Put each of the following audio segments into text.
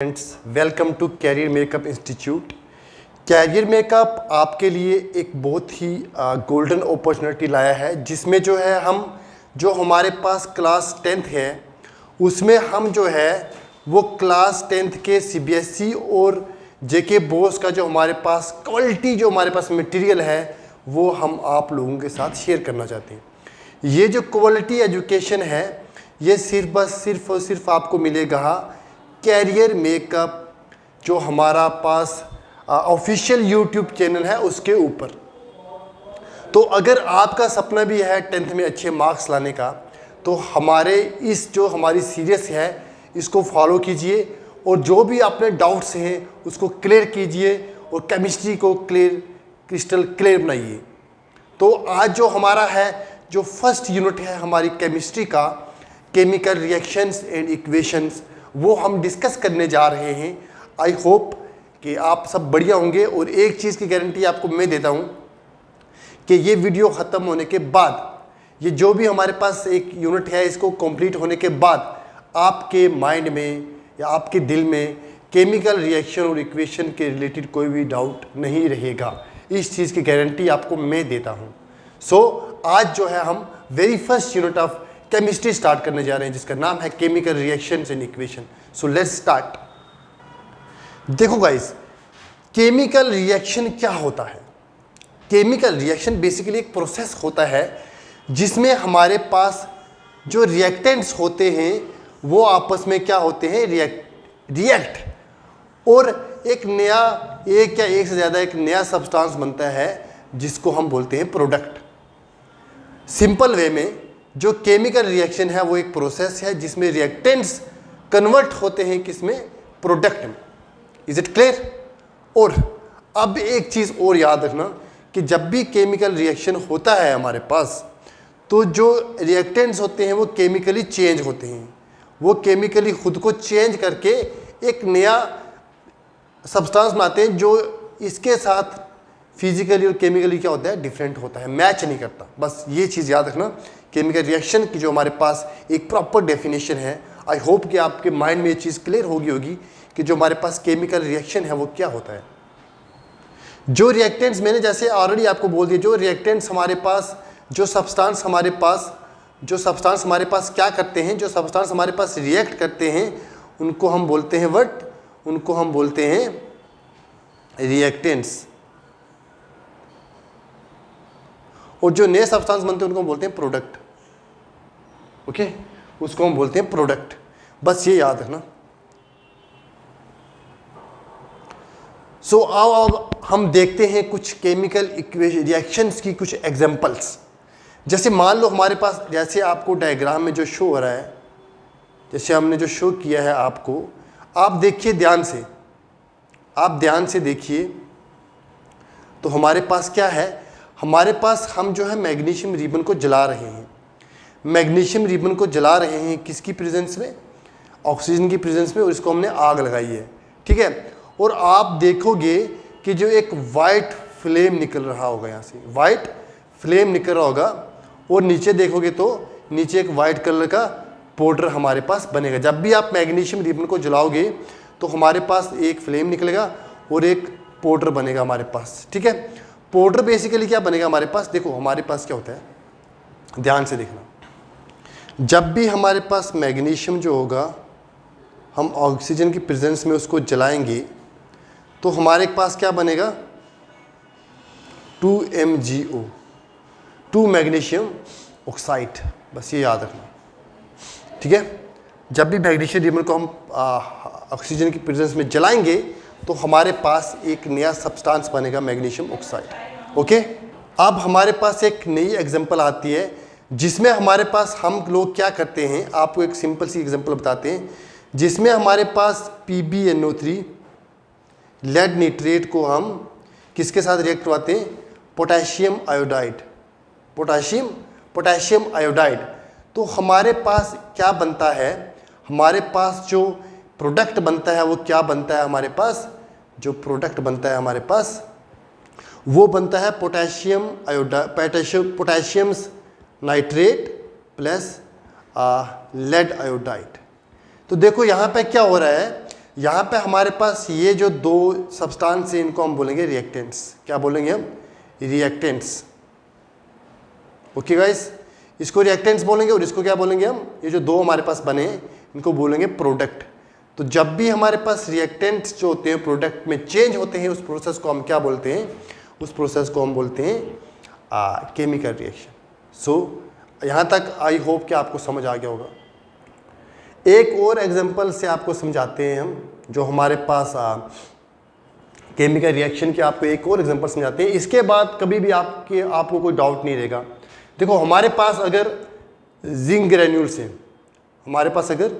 Friends, welcome to Career Makeup Institute. Career Makeup आपके लिए एक बहुत ही गोल्डन अपॉर्चुनिटी लाया है, जिसमें जो है हम जो हमारे पास क्लास 10th है उसमें हम जो है वो क्लास 10th के सीबीएसई और जेके बोस का जो हमारे पास क्वालिटी जो हमारे पास मटेरियल है वो हम आप लोगों के साथ शेयर करना चाहते हैं। ये जो क्वालिटी एजुकेशन है ये सिर्फ और सिर्फ आपको मिलेगा कैरियर मेकअप जो हमारा पास ऑफिशियल यूट्यूब चैनल है उसके ऊपर। तो अगर आपका सपना भी है 10th में अच्छे मार्क्स लाने का, तो हमारे इस जो हमारी सीरीज है इसको फॉलो कीजिए और जो भी अपने डाउट्स हैं उसको क्लियर कीजिए और केमिस्ट्री को क्रिस्टल क्लियर बनाइए। तो आज जो हमारा है जो फर्स्ट यूनिट है हमारी केमिस्ट्री का, केमिकल रिएक्शंस एंड इक्वेशंस, वो हम डिस्कस करने जा रहे हैं। आई होप कि आप सब बढ़िया होंगे और एक चीज़ की गारंटी आपको मैं देता हूँ कि ये वीडियो ख़त्म होने के बाद, ये जो भी हमारे पास एक यूनिट है इसको कंप्लीट होने के बाद आपके माइंड में या आपके दिल में केमिकल रिएक्शन और इक्वेशन के रिलेटेड कोई भी डाउट नहीं रहेगा। इस चीज़ की गारंटी आपको मैं देता हूँ। सो आज जो है हम very first unit of chemistry start करने जा रहे हैं जिसका नाम है chemical reactions and equation. So let's start. देखो गाइस, केमिकल रिएक्शन क्या होता है? केमिकल रिएक्शन बेसिकली एक प्रोसेस होता है जिसमें हमारे पास जो रिएक्टेंट्स होते हैं वो आपस में क्या होते हैं, रिएक्ट और एक नया, एक या एक से ज़्यादा एक नया सब्सटेंस बनता है जिसको हम बोलते हैं प्रोडक्ट। सिंपल वे में जो केमिकल रिएक्शन है वो एक प्रोसेस है जिसमें रिएक्टेंट्स कन्वर्ट होते हैं किसमें, प्रोडक्ट में। Is it clear? और अब एक चीज़ और याद रखना कि जब भी केमिकल रिएक्शन होता है हमारे पास, तो जो रिएक्टेंट्स होते हैं वो केमिकली चेंज होते हैं। वो केमिकली खुद को चेंज करके एक नया सब्सटेंस बनाते हैं जो इसके साथ फिजिकली और केमिकली क्या होता है, डिफरेंट होता है, मैच नहीं करता। बस ये चीज़ याद रखना। केमिकल रिएक्शन की जो हमारे पास एक प्रॉपर डेफिनेशन है, आई होप कि आपके माइंड में ये चीज़ क्लियर होगी कि जो हमारे पास केमिकल रिएक्शन है वो क्या होता है। जो रिएक्टेंट्स, मैंने जैसे ऑलरेडी आपको बोल दिया, जो रिएक्टेंट्स हमारे पास, जो सब्सटेंस हमारे पास क्या करते हैं, जो सब्सटेंस हमारे पास रिएक्ट करते हैं उनको हम बोलते हैं व्हाट, उनको हम बोलते हैं रिएक्टेंट्स। और जो नए सब्सटेंस बनते हैं उनको हम बोलते हैं प्रोडक्ट। ओके, उसको हम बोलते हैं प्रोडक्ट। बस ये याद रखना। सो अब हम देखते हैं कुछ केमिकल रिएक्शंस की कुछ एग्जांपल्स। जैसे मान लो हमारे पास, जैसे आपको डायग्राम में जो शो हो रहा है, जैसे हमने जो शो किया है आपको, आप देखिए ध्यान से, आप ध्यान से देखिए। तो हमारे पास क्या है, हमारे पास हम जो है मैग्नीशियम रिबन को जला रहे हैं। मैग्नीशियम रिबन को जला रहे हैं किसकी प्रेजेंस में, ऑक्सीजन की प्रेजेंस में, और इसको हमने आग लगाई है। ठीक है, और आप देखोगे कि जो एक वाइट फ्लेम निकल रहा होगा, यहाँ से वाइट फ्लेम निकल रहा होगा, और नीचे देखोगे तो नीचे एक वाइट कलर का पाउडर हमारे पास बनेगा। जब भी आप मैग्नीशियम रिबन को जलाओगे तो हमारे पास एक फ्लेम निकलेगा और एक पाउडर बनेगा हमारे पास। ठीक है, पाउडर बेसिकली क्या बनेगा हमारे पास, देखो हमारे पास क्या होता है, ध्यान से देखना। जब भी हमारे पास मैग्नीशियम जो होगा, हम ऑक्सीजन की प्रेजेंस में उसको जलाएंगे तो हमारे पास क्या बनेगा, 2MgO, 2 मैग्नीशियम ऑक्साइड। बस ये याद रखना। ठीक है, जब भी मैग्नीशियम रिबन को हम ऑक्सीजन की प्रेजेंस में जलाएंगे तो हमारे पास एक नया सब्सटेंस बनेगा, मैग्नीशियम ऑक्साइड। ओके, अब हमारे पास एक नई एग्जांपल आती है जिसमें हमारे पास हम लोग क्या करते हैं, आपको एक सिंपल सी एग्जांपल बताते हैं, जिसमें हमारे पास PbNO3 लेड नाइट्रेट को हम किसके साथ रिएक्ट करवाते हैं, पोटेशियम आयोडाइड, पोटेशियम आयोडाइड। तो हमारे पास क्या बनता है, हमारे पास जो प्रोडक्ट बनता है वो क्या बनता है, हमारे पास जो प्रोडक्ट बनता है हमारे पास वो बनता है potassium nitrate plus lead iodide. तो देखो यहाँ पे क्या हो रहा है, यहाँ पे हमारे पास ये जो दो सब्सटेंस है इनको हम बोलेंगे रिएक्टेंट्स। क्या बोलेंगे हम? रिएक्टेंट्स। ओके गाइस, इसको रिएक्टेंट्स बोलेंगे और इसको क्या बोलेंगे हम? ये जो दो हमारे पास बने हैं इनको बोलेंगे प्रोडक्ट। तो जब भी हमारे पास रिएक्टेंट्स जो होते हैं प्रोडक्ट में चेंज होते हैं, उस प्रोसेस को हम क्या बोलते हैं? उस प्रोसेस को हम बोलते हैं केमिकल रिएक्शन। सो यहाँ तक आई होप कि आपको समझ आ गया होगा। एक और एग्जांपल से आपको समझाते हैं हम, जो हमारे पास केमिकल रिएक्शन के आपको एक और एग्जांपल समझाते हैं। इसके बाद कभी भी आपको कोई डाउट नहीं रहेगा। देखो, हमारे पास अगर जिंक ग्रैन्यूल्स हैं, हमारे पास अगर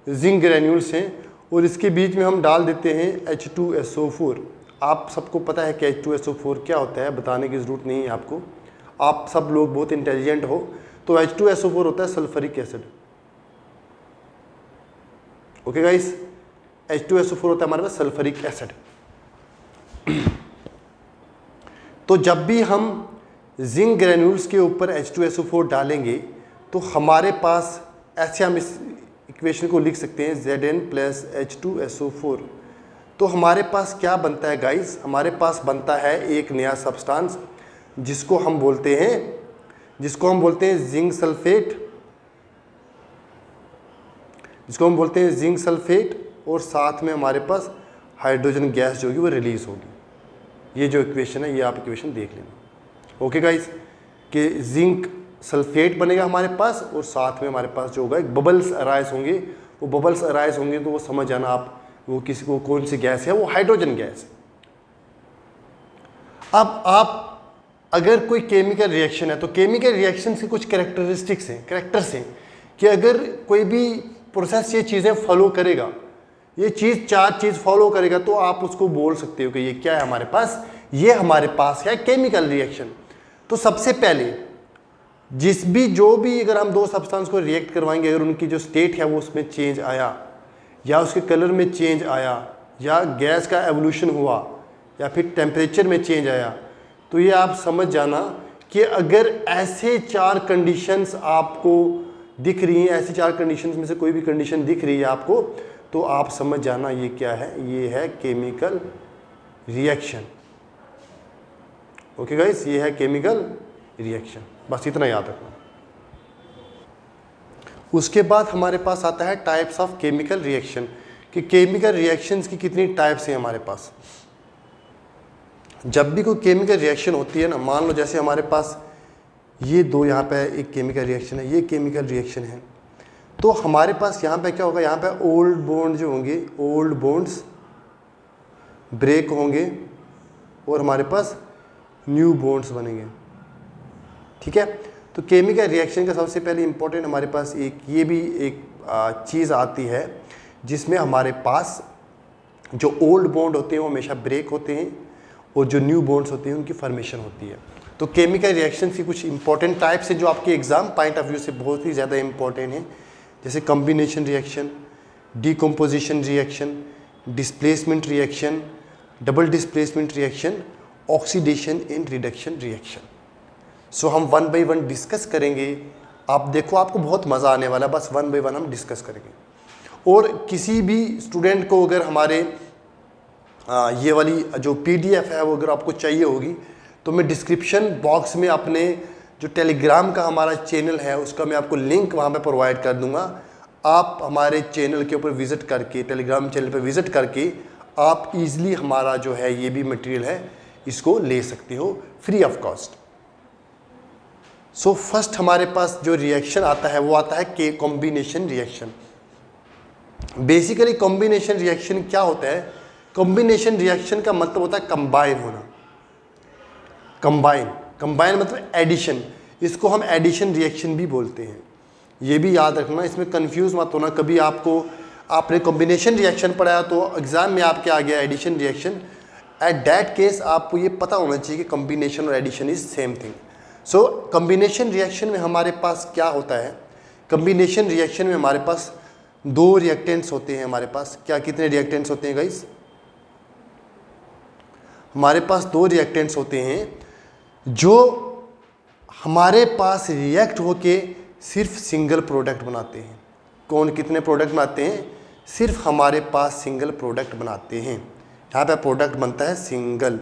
जिंक ग्रैन्यूल्स हैं और इसके बीच में हम डाल देते हैं H2SO4। आप सबको पता है कि H2SO4 क्या होता है, बताने की ज़रूरत नहीं है आपको, आप सब लोग बहुत इंटेलिजेंट हो। तो H2SO4 होता है sulphuric acid. Okay guys, H2SO4 होता है हमारे पास सल्फ्यूरिक एसिड। तो जब भी हम जिंक ग्रैन्यूल्स के ऊपर H2SO4 डालेंगे तो हमारे पास ऐसे हम इस इक्वेशन को लिख सकते हैं Zn प्लस H2SO4। तो हमारे पास क्या बनता है गाइस? हमारे पास बनता है एक नया सब्सटेंस जिसको हम बोलते हैं जिंक सल्फेट, और साथ में हमारे पास हाइड्रोजन गैस जो होगी वो रिलीज होगी। ये जो इक्वेशन है ये आप इक्वेशन देख लेना। ओके गाइस, कि जिंक सल्फेट बनेगा हमारे पास और साथ में हमारे पास जो होगा एक बबल्स अराइज होंगे। वो बबल्स अराइज होंगे तो वो समझ जाना आप वो कौन सी गैस है, वो हाइड्रोजन गैस है। अब आप अगर कोई केमिकल रिएक्शन है तो केमिकल रिएक्शन के कुछ कैरेक्टर्स हैं कि अगर कोई भी प्रोसेस ये चीज़ें फॉलो करेगा, चार चीज़ फॉलो करेगा, तो आप उसको बोल सकते हो कि ये क्या है हमारे पास? ये हमारे पास है केमिकल रिएक्शन। तो सबसे पहले जो भी अगर हम दो सब्सटेंस को रिएक्ट करवाएंगे, अगर उनकी जो स्टेट है वो उसमें चेंज आया, या उसके कलर में चेंज आया, या गैस का एवोल्यूशन हुआ, या फिर टेम्परेचर में चेंज आया, तो ये आप समझ जाना कि अगर ऐसे चार कंडीशंस आपको दिख रही हैं, ऐसी चार कंडीशंस में से कोई भी कंडीशन दिख रही है आपको, तो आप समझ जाना ये क्या है? ये है केमिकल रिएक्शन। ओके गाइस, ये है केमिकल रिएक्शन। बस इतना याद रखना। उसके बाद हमारे पास आता है टाइप्स ऑफ केमिकल रिएक्शन, कि केमिकल रिएक्शंस की कितनी टाइप्स हैं हमारे पास। जब भी कोई केमिकल रिएक्शन होती है ना, मान लो जैसे हमारे पास ये दो यहाँ पे एक केमिकल रिएक्शन है, ये केमिकल रिएक्शन है, तो हमारे पास यहाँ पे क्या होगा? यहाँ पे ओल्ड बॉन्ड जो होंगे, ओल्ड बॉन्ड्स ब्रेक होंगे और हमारे पास न्यू बॉन्ड्स बनेंगे। ठीक है, तो केमिकल रिएक्शन का सबसे पहले इंपॉर्टेंट हमारे पास ये भी एक चीज़ आती है जिसमें हमारे पास जो ओल्ड बॉन्ड होते हैं वो हमेशा ब्रेक होते हैं और जो न्यू बॉन्ड्स होते हैं उनकी फॉर्मेशन होती है। तो केमिकल रिएक्शन की कुछ इंपॉर्टेंट टाइप्स हैं जो आपके एग्जाम पॉइंट ऑफ व्यू से बहुत ही ज़्यादा इंपॉर्टेंट हैं, जैसे combination reaction, decomposition reaction, displacement reaction, double displacement reaction, oxidation and reduction reaction. So हम वन बाई वन डिस्कस करेंगे। आप देखो, आपको बहुत मज़ा आने वाला है, बस वन बाई वन हम डिस्कस करेंगे। और किसी भी स्टूडेंट को अगर हमारे ये वाली जो PDF है वो अगर आपको चाहिए होगी तो मैं डिस्क्रिप्शन बॉक्स में अपने जो टेलीग्राम का हमारा चैनल है उसका मैं आपको लिंक वहाँ पे प्रोवाइड कर दूँगा। आप हमारे चैनल के ऊपर विज़िट करके, टेलीग्राम चैनल पर विज़िट करके आप ईज़िली हमारा जो है ये भी मटेरियल है इसको ले सकते हो free of cost. So first हमारे पास जो रिएक्शन आता है वो आता है combination reaction. Basically combination reaction क्या होता है? कॉम्बिनेशन रिएक्शन का मतलब होता है कंबाइन होना। कंबाइन मतलब एडिशन, इसको हम एडिशन रिएक्शन भी बोलते हैं। ये भी याद रखना, इसमें कंफ्यूज मत होना। कभी आपने कॉम्बिनेशन रिएक्शन पढ़ाया तो एग्जाम में आपके आ गया addition reaction. At that case आपको ये पता होना चाहिए कि कॉम्बिनेशन और addition is same thing. So combination reaction में हमारे पास क्या होता है? कॉम्बिनेशन रिएक्शन में हमारे पास दो रिएक्टेंट्स होते हैं। हमारे पास कितने रिएक्टेंट्स होते हैं गाइस? हमारे पास दो रिएक्टेंट्स होते हैं जो हमारे पास रिएक्ट होके सिर्फ सिंगल प्रोडक्ट बनाते हैं। कौन कितने प्रोडक्ट बनाते हैं? सिर्फ हमारे पास सिंगल प्रोडक्ट बनाते हैं। यहाँ पे प्रोडक्ट बनता है सिंगल।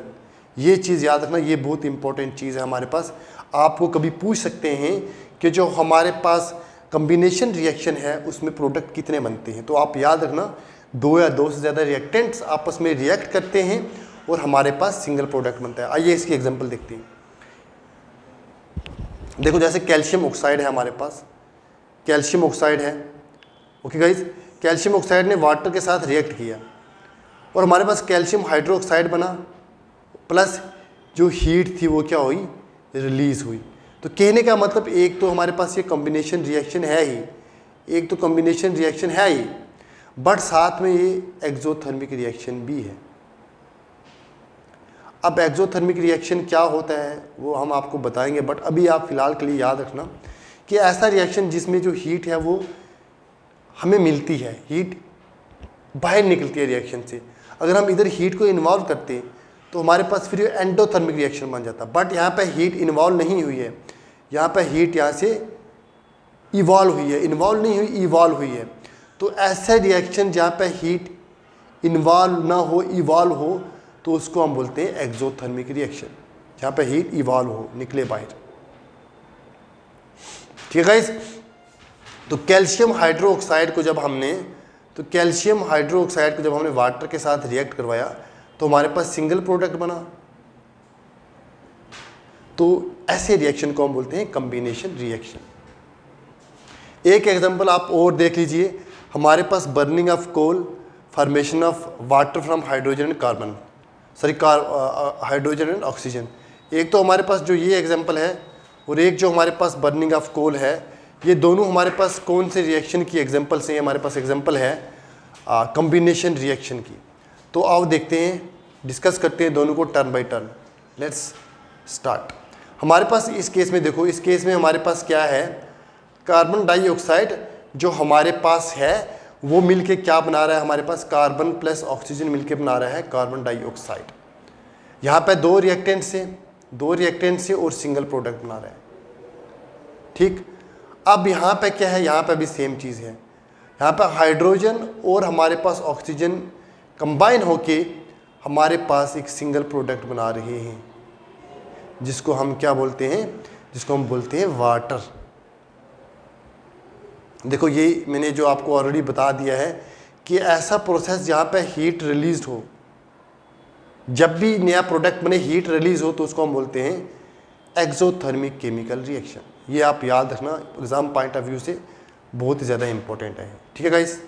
ये चीज़ याद रखना, ये बहुत इंपॉर्टेंट चीज़ है हमारे पास। आपको कभी पूछ सकते हैं कि जो हमारे पास कॉम्बिनेशन रिएक्शन है उसमें प्रोडक्ट कितने बनते हैं, तो आप याद रखना 2 या 2 से ज़्यादा रिएक्टेंट्स आपस में रिएक्ट करते हैं और हमारे पास सिंगल प्रोडक्ट बनता है। आइए इसकी एग्जांपल देखते हैं। देखो जैसे कैल्शियम ऑक्साइड है, हमारे पास कैल्शियम ऑक्साइड है। ओके गाइज, कैल्शियम ऑक्साइड ने वाटर के साथ रिएक्ट किया और हमारे पास कैल्शियम हाइड्रोक्साइड बना, प्लस जो हीट थी वो क्या हुई, रिलीज हुई। तो कहने का मतलब एक तो हमारे पास ये कॉम्बिनेशन रिएक्शन है ही, एक तो कॉम्बिनेशन रिएक्शन है ही, बट साथ में ये एक्सोथर्मिक रिएक्शन भी है। अब एक्सोथर्मिक रिएक्शन क्या होता है वो हम आपको बताएंगे, बट अभी आप फिलहाल के लिए याद रखना कि ऐसा रिएक्शन जिसमें जो हीट है वो हमें मिलती है, हीट बाहर निकलती है रिएक्शन से। अगर हम इधर हीट को इन्वॉल्व करते तो हमारे पास फिर एंडोथर्मिक रिएक्शन बन जाता, बट यहाँ पे हीट इन्वॉल्व नहीं हुई है, यहाँ पे हीट यहाँ से इवॉल्व हुई है, इन्वॉल्व नहीं हुई, इवॉल्व हुई है। तो ऐसा रिएक्शन जहाँ पे हीट इन्वॉल्व ना हो, इवॉल्व हो, तो उसको हम बोलते हैं एक्सोथर्मिक रिएक्शन, जहाँ पे हीट इवॉल्व हो, निकले बाहर। ठीक है गाइस, तो कैल्शियम हाइड्रोक्साइड को जब हमने वाटर के साथ रिएक्ट करवाया तो हमारे पास सिंगल प्रोडक्ट बना। तो ऐसे रिएक्शन को हम बोलते हैं कॉम्बिनेशन रिएक्शन। एक एग्जांपल आप और देख लीजिए, हमारे पास burning of coal, formation of water from hydrogen and carbon, hydrogen and oxygen. एक तो हमारे पास जो ये एग्जांपल है और एक जो हमारे पास बर्निंग ऑफ कोल है, ये दोनों हमारे पास कौन से रिएक्शन की एग्जांपल से? हमारे पास एग्जांपल है कॉम्बिनेशन रिएक्शन की। तो आओ देखते हैं, डिस्कस करते हैं दोनों को turn by turn. Let's start. हमारे पास इस केस में देखो, इस केस में हमारे पास क्या है, कार्बन डाइऑक्साइड जो हमारे पास है वो मिलके क्या बना रहा है, हमारे पास कार्बन प्लस ऑक्सीजन मिलके बना रहा है कार्बन डाइऑक्साइड। यहाँ पे दो रिएक्टेंट से और सिंगल प्रोडक्ट बना रहा है। ठीक, अब यहाँ पे क्या है, यहाँ पे भी सेम चीज़ है। यहाँ पे हाइड्रोजन और हमारे पास ऑक्सीजन कंबाइन होके हमारे पास एक सिंगल प्रोडक्ट बना रहे हैं, जिसको हम क्या बोलते हैं, जिसको हम बोलते हैं वाटर। देखो ये मैंने जो आपको ऑलरेडी बता दिया है कि ऐसा प्रोसेस जहाँ पे हीट रिलीज हो, जब भी नया प्रोडक्ट बने हीट रिलीज हो, तो उसको हम बोलते हैं एक्सोथर्मिक केमिकल रिएक्शन। ये आप याद रखना, एग्जाम पॉइंट ऑफ व्यू से बहुत ही ज़्यादा इंपॉर्टेंट है। ठीक है गाइस,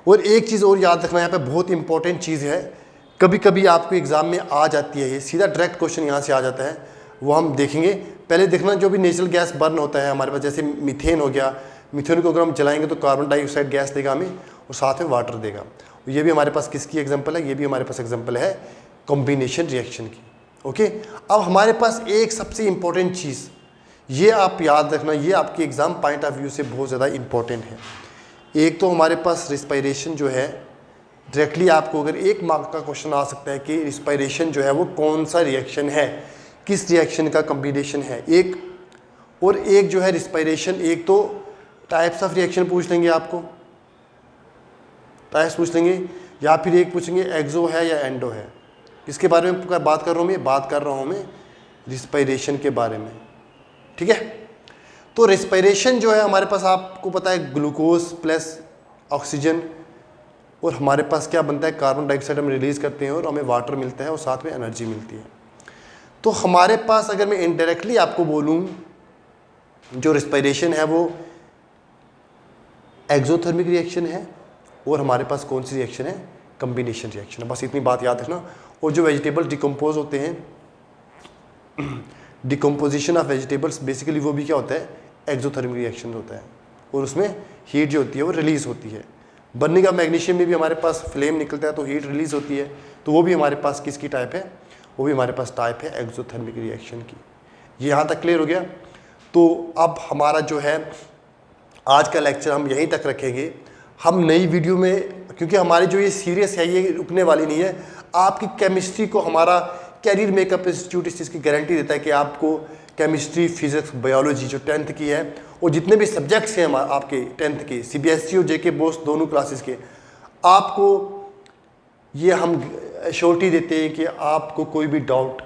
और एक चीज़ और याद रखना, यहाँ पे बहुत इंपॉर्टेंट चीज़ है, कभी कभी आपको एग्जाम में आ जाती है, ये सीधा डायरेक्ट क्वेश्चन यहाँ से आ जाता है, वो हम देखेंगे। पहले देखना जो भी नेचुरल गैस बर्न होता है हमारे पास, जैसे मीथेन हो गया, मीथेन को अगर हम जलाएंगे तो कार्बन डाइऑक्साइड गैस देगा हमें और साथ में वाटर देगा। ये भी हमारे पास किसकी एग्जांपल है, ये भी हमारे पास एग्जांपल है कॉम्बिनेशन रिएक्शन की। ओके, अब हमारे पास एक सबसे इंपॉर्टेंट चीज़, ये आप याद रखना, ये आपके एग्जाम पॉइंट ऑफ व्यू से बहुत ज़्यादा इंपॉर्टेंट है। एक तो हमारे पास रिस्पायरेशन जो है, डायरेक्टली आपको अगर 1 मार्क का क्वेश्चन आ सकता है कि रिस्पायरेशन जो है वो कौन सा रिएक्शन है, किस रिएक्शन का कॉम्बिनेशन है। एक और एक जो है रिस्पायरेशन, एक तो टाइप्स ऑफ रिएक्शन पूछ लेंगे, आपको टाइप्स पूछ लेंगे, या फिर एक पूछेंगे एक्सो है या एंडो है। किसके बारे में बात कर रहा हूँ मैं? बात कर रहा हूँ मैं रिस्पायरेशन के बारे में। ठीक है, तो रिस्पायरेशन जो है हमारे पास आपको पता है ग्लूकोज प्लस ऑक्सीजन, और हमारे पास क्या बनता है, कार्बन डाइऑक्साइड हम रिलीज़ करते हैं और हमें वाटर मिलता है और साथ में एनर्जी मिलती है। तो हमारे पास अगर मैं इनडायरेक्टली आपको बोलूँ, जो रिस्पायरेशन है वो एक्सोथर्मिक रिएक्शन है, और हमारे पास कौन सी रिएक्शन है, कॉम्बिनेशन रिएक्शन है। बस इतनी बात याद रखना। और जो वेजिटेबल डिकम्पोज होते हैं, डिकम्पोजिशन ऑफ वेजिटेबल्स, बेसिकली वो भी क्या होता है, एक्सोथर्मिक रिएक्शन होता है, और उसमें हीट जो होती है वो रिलीज़ होती है। बर्निंग ऑफ मैग्नीशियम में भी हमारे पास फ्लेम निकलता है तो हीट रिलीज़ होती है, तो वो भी हमारे पास किसकी टाइप है, वो भी हमारे पास टाइप है एक्सोथर्मिक रिएक्शन की। ये यहाँ तक क्लियर हो गया। तो अब हमारा जो है आज का लेक्चर हम यहीं तक रखेंगे। हम नई वीडियो में, क्योंकि हमारी जो ये सीरीज है ये रुकने वाली नहीं है, आपकी केमिस्ट्री को हमारा कैरियर मेकअप इंस्टीट्यूट इस चीज़ की गारंटी देता है कि आपको केमिस्ट्री, फिजिक्स, बायोलॉजी जो 10th की है, और जितने भी सब्जेक्ट्स हैं आपके 10th के CBSE और JK बोर्ड दोनों क्लासेस के, आपको ये हम श्योरिटी देते हैं कि आपको कोई भी डाउट,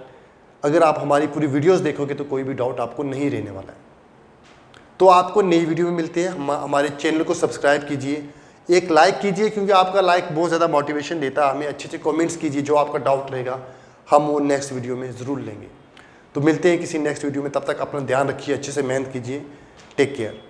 अगर आप हमारी पूरी वीडियोस देखोगे तो कोई भी डाउट आपको नहीं रहने वाला है। तो आपको नई वीडियो में मिलते हैं। हमारे चैनल को सब्सक्राइब कीजिए, एक लाइक कीजिए, क्योंकि आपका लाइक बहुत ज़्यादा मोटिवेशन देता है हमें। अच्छे अच्छे कमेंट्स कीजिए, जो आपका डाउट रहेगा हम वो नेक्स्ट वीडियो में ज़रूर लेंगे। तो मिलते हैं किसी नेक्स्ट वीडियो में, तब तक अपना ध्यान रखिए, अच्छे से मेहनत कीजिए। Take care.